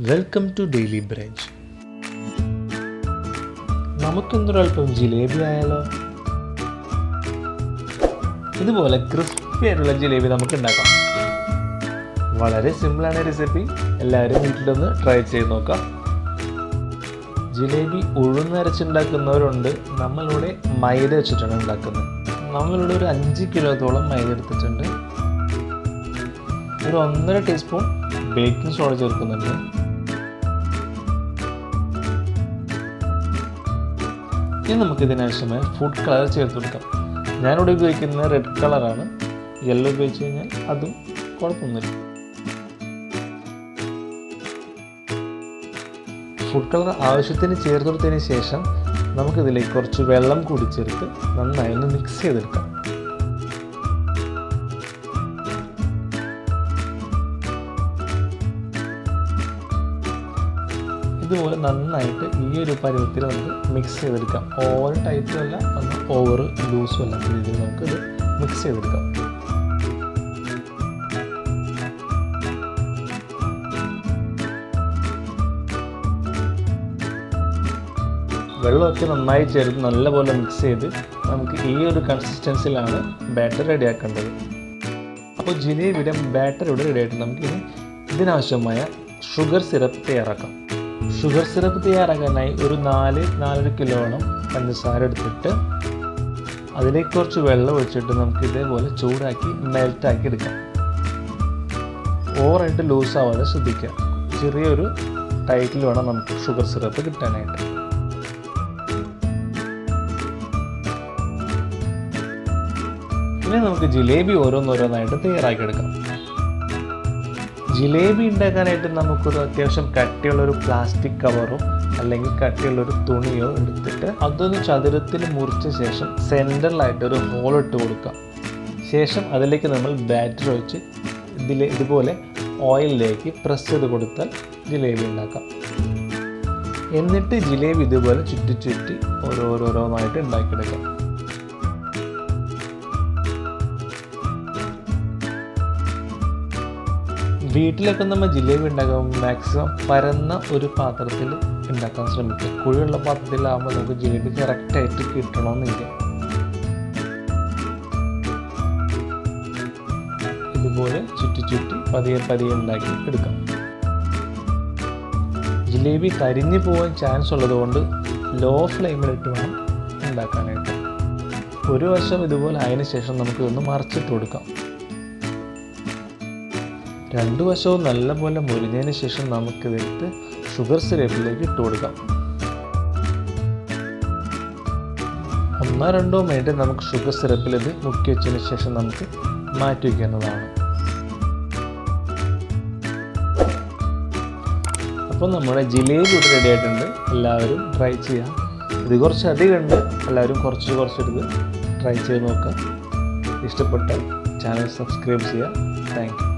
Welcome to Daily Brunch. നമുക്കിന്നൊരൽപ്പം jalebi ആയാലോ? ഇതുപോലെ crispy ആയിട്ടുള്ള ജിലേബി നമുക്ക് ഉണ്ടാക്കാം. വളരെ സിമ്പിളാണ് റെസിപ്പി. എല്ലാവരും വീട്ടിലൊന്ന് ട്രൈ ചെയ്ത് നോക്കാം. ജിലേബി ഉഴുന്നരച്ചുണ്ടാക്കുന്നവരുണ്ട്. നമ്മളിവിടെ മൈദ വെച്ചിട്ടാണ് ഉണ്ടാക്കുന്നത്. നമ്മളിവിടെ ഒരു 5 കിലോത്തോളം മൈദ എടുത്തിട്ടുണ്ട്. ഒരു 1.5 ടീസ്പൂൺ ബേക്കിംഗ് സോഡ ചേർക്കുന്നുണ്ട്. ഇനി നമുക്കിതിനാവശ്യമായ ഫുഡ് കളർ ചേർത്ത് കൊടുക്കാം. ഞാനിവിടെ ഉപയോഗിക്കുന്നത് റെഡ് കളറാണ്. യെല്ലോ ഉപയോഗിച്ച് കഴിഞ്ഞാൽ അതും കുഴപ്പമൊന്നുമില്ല. ഫുഡ് കളർ ആവശ്യത്തിന് ചേർത്ത് കൊടുത്തതിന് ശേഷം നമുക്കിതിലേക്ക് കുറച്ച് വെള്ളം കൂടി ചേർത്ത് നന്നായി ഒന്ന് മിക്സ് ചെയ്തെടുക്കാം. ഇതുപോലെ നന്നായിട്ട് ഈ ഒരു പരുവത്തിൽ നമുക്ക് മിക്സ് ചെയ്തെടുക്കാം. ഓവർ ടൈറ്റും അല്ല, എന്നാൽ ഓവർ ലൂസും അല്ലാത്ത രീതിയിൽ നമുക്കിത് മിക്സ് ചെയ്തെടുക്കാം. വെള്ളമൊക്കെ നന്നായി ചേർത്ത് നല്ലപോലെ മിക്സ് ചെയ്ത് നമുക്ക് ഈ ഒരു കൺസിസ്റ്റൻസിലാണ് ബാറ്റർ റെഡിയാക്കേണ്ടത്. അപ്പോൾ ജിലേബിയുടെ ബാറ്റർ ഇവിടെ റെഡിയായിട്ട് നമുക്കിനി ഇതിനാവശ്യമായ ഷുഗർ സിറപ്പ് തയ്യാറാക്കാം. ഷുഗർ സിറപ്പ് തയ്യാറാക്കാനായി ഒരു 4-4.5 കിലോളം പഞ്ചസാര എടുത്തിട്ട് അതിലേക്ക് കുറച്ച് വെള്ളം ഒഴിച്ചിട്ട് നമുക്ക് ഇതേപോലെ ചൂടാക്കി മെൽറ്റാക്കി എടുക്കാം. ഓവറായിട്ട് ലൂസ് ആവാതെ ശ്രദ്ധിക്കുക. ചെറിയൊരു ടൈറ്റിൽ വേണം നമുക്ക് ഷുഗർ സിറപ്പ് കിട്ടാനായിട്ട്. ഇനി നമുക്ക് ജിലേബി ഓരോന്നോരോന്നായിട്ട് തയ്യാറാക്കിയെടുക്കാം. ജിലേബി ഉണ്ടാക്കാനായിട്ട് നമുക്കൊരു അത്യാവശ്യം കട്ടിയുള്ളൊരു പ്ലാസ്റ്റിക് കവറോ അല്ലെങ്കിൽ കട്ടിയുള്ളൊരു തുണിയോ എടുത്തിട്ട് അതൊന്ന് ചതുരത്തിൽ മുറിച്ച ശേഷം സെൻറ്ററിലായിട്ടൊരു ഹോൾ ഇട്ട് കൊടുക്കാം. ശേഷം അതിലേക്ക് നമ്മൾ ബാറ്റർ ഒഴിച്ച് ഇതുപോലെ ഓയിലിലേക്ക് പ്രസ് ചെയ്ത് കൊടുത്താൽ ജിലേബി ഉണ്ടാക്കാം. എന്നിട്ട് ജിലേബി ഇതുപോലെ ചുറ്റി ഓരോന്നായിട്ട് ഉണ്ടാക്കിയെടുക്കാം. വീട്ടിലൊക്കെ നമ്മൾ ജിലേബി ഉണ്ടാക്കുമ്പോൾ മാക്സിമം പരന്ന ഒരു പാത്രത്തിൽ ഉണ്ടാക്കാൻ ശ്രമിക്കുക. കുഴിയുള്ള പാത്രത്തിലാകുമ്പോൾ നമുക്ക് ജിലേബി കറക്റ്റായിട്ട് കിട്ടണമെന്നില്ല. ഇതുപോലെ ചുറ്റി പതിയെ ഉണ്ടാക്കി എടുക്കാം. ജിലേബി കരിഞ്ഞു പോകാൻ ചാൻസ് ഉള്ളതുകൊണ്ട് ലോ ഫ്ലെയിമിലിട്ട് വേണം ഉണ്ടാക്കാനായിട്ട്. ഒരു വശം ഇതുപോലെ ആയതിനു ശേഷം നമുക്കിതൊന്ന് മറിച്ചിട്ട് കൊടുക്കാം. 2 വശവും നല്ലപോലെ മുരിഞ്ഞതിന് ശേഷം നമുക്കിതെടുത്ത് ഷുഗർ സിറപ്പിലേക്ക് ഇട്ട് കൊടുക്കാം. 1-2 മിനിറ്റ് നമുക്ക് ഷുഗർ സിറപ്പിൽ ഇത് മുക്കി വെച്ചതിന് ശേഷം നമുക്ക് മാറ്റി വയ്ക്കുന്നതാണ്. അപ്പോൾ നമ്മുടെ ജിലേബി ഇവിടെ റെഡി ആയിട്ടുണ്ട്. എല്ലാവരും ട്രൈ ചെയ്യാം. ഇത് കുറച്ച് അധികം ഉണ്ട്. എല്ലാവരും കുറച്ചെടുത്ത് ട്രൈ ചെയ്ത് നോക്കുക. ഇഷ്ടപ്പെട്ടാൽ ചാനൽ സബ്സ്ക്രൈബ് ചെയ്യുക. Thank you.